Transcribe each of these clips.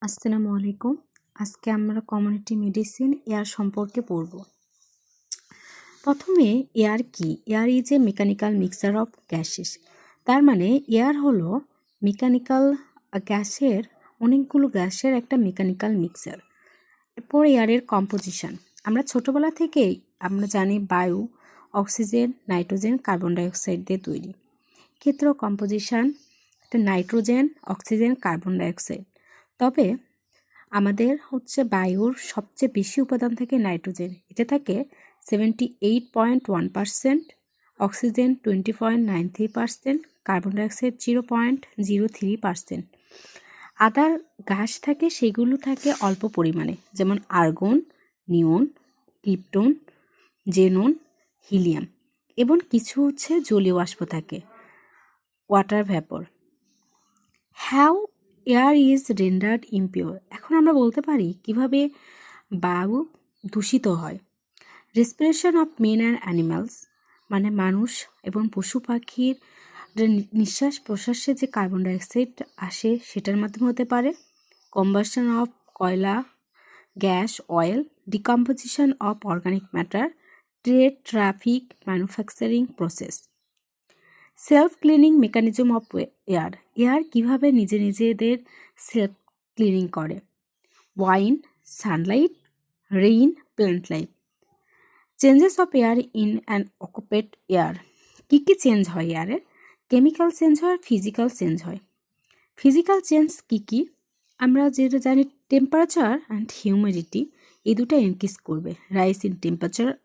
আসসালামু আলাইকুম। আজকে আমরা কমিউনিটি মেডিসিন এয়ার সম্পর্কে পড়ব। প্রথমে এয়ার কি? Air is a mechanical mixture of gases. তার মানে এয়ার হলো মেকানিক্যাল গ্যাসের অনেকগুলো গ্যাসের একটা মেকানিক্যাল মিক্সচার। এরপর এয়ারের কম্পোজিশন। আমরা ছোটোবেলা থেকেই আমরা জানি বায়ু, অক্সিজেন, নাইট্রোজেন, কার্বন ডাইঅক্সাইড দিয়ে তৈরি। ক্ষেত্র কম্পোজিশন একটা নাইট্রোজেন, অক্সিজেন, কার্বন ডাইঅক্সাইড। তবে আমাদের বায়ুর সবচেয়ে বেশি উপাদান থাকে নাইট্রোজেন, এটা থাকে 78.1%, অক্সিজেন 20.93%, কার্বন ডাইঅক্সাইড 0.03%। আদার গ্যাস থাকে সেগুলো থাকে অল্প পরিমাণে, যেমন আর্গন, নিয়ন, ক্রিপ্টন, জেনন, হিলিয়াম, এবং কিছু জলীয় বাষ্প থাকে, water vapour. হ্যাউ air is rendered impure. এখন আমরা বলতে পারি কিভাবে বায়ু দূষিত হয়। Respiration of men and animals, মানে মানুষ এবং পশু পাখির নিঃশ্বাস প্রশ্বাসে যে কার্বন ডাইঅক্সাইড আসে সেটার মাধ্যমে হতে পারে। কম্বাসন অফ কয়লা, gas, oil, decomposition of organic matter, trade, traffic, manufacturing process. Self cleaning mechanism of air. Air কীভাবে নিজেদের সেলফ ক্লিনিং করে। Wind, sunlight, rain, plant life. Changes of air in an occupied air. কী কী change হয় এয়ারের? Chemical change হয়, physical change হয়। Physical change কী কী? আমরা যেটা জানি, টেম্পারেচার অ্যান্ড হিউমিডিটি, এই দুটো ইনক্রিজ করবে। Rise in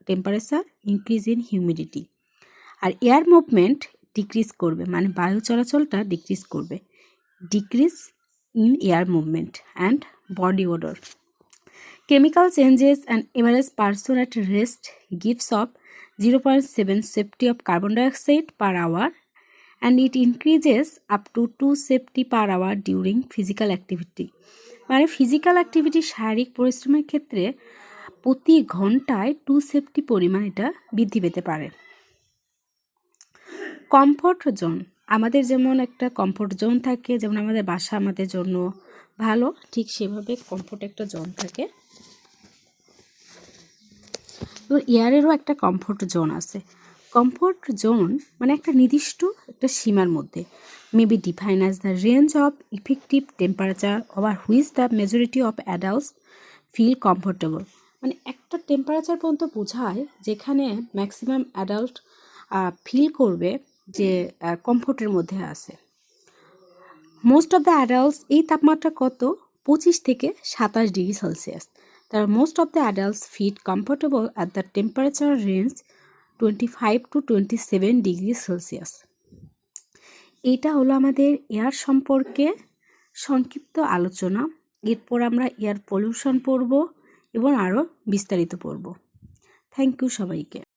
temperature, increase in humidity. আর এয়ার মুভমেন্ট ডিক্রিজ করবে, মানে বায়ু চলাচলটা ডিক্রিজ করবে। Decrease in air movement and body odour. Chemical changes an average person at rest gives off 0.7 safety of carbon dioxide per hour, and it increases up to 2 safety per hour during physical activity. মানে physical activity, শারীরিক পরিশ্রমের ক্ষেত্রে প্রতি ঘন্টায় 2 safety পরিমাণ এটা বৃদ্ধি পেতে পারে। Comfort zone. আমাদের যেমন একটা কমফোর্ট জোন থাকে, যেমন আমাদের বাসা আমাদের জন্য ভালো, ঠিক সেভাবে কমফোর্ট একটা জোন থাকে। তো এয়ারেরও একটা কমফোর্ট জোন আছে। কমফোর্ট জোন মানে একটা নির্দিষ্ট একটা সীমার মধ্যে, maybe define as the range of effective temperature over which the majority of adults feel comfortable. মানে একটা টেম্পারেচার পর্যন্ত বোঝায় যেখানে ম্যাক্সিমাম অ্যাডাল্ট ফিল করবে যে কমফোর্টের মধ্যে আছে। মোস্ট অফ দ্য অ্যাডাল্টস, এই তাপমাত্রা কত? 25 থেকে 27 ডিগ্রি সেলসিয়াস। তার most of the adults feel comfortable at the temperature range 25 to 27 degree Celsius. এটা হলো আমাদের এয়ার সম্পর্কে সংক্ষিপ্ত আলোচনা। এরপর আমরা এয়ার পলিউশন পড়ব এবং আরও বিস্তারিত পড়ব। থ্যাংক ইউ সবাইকে।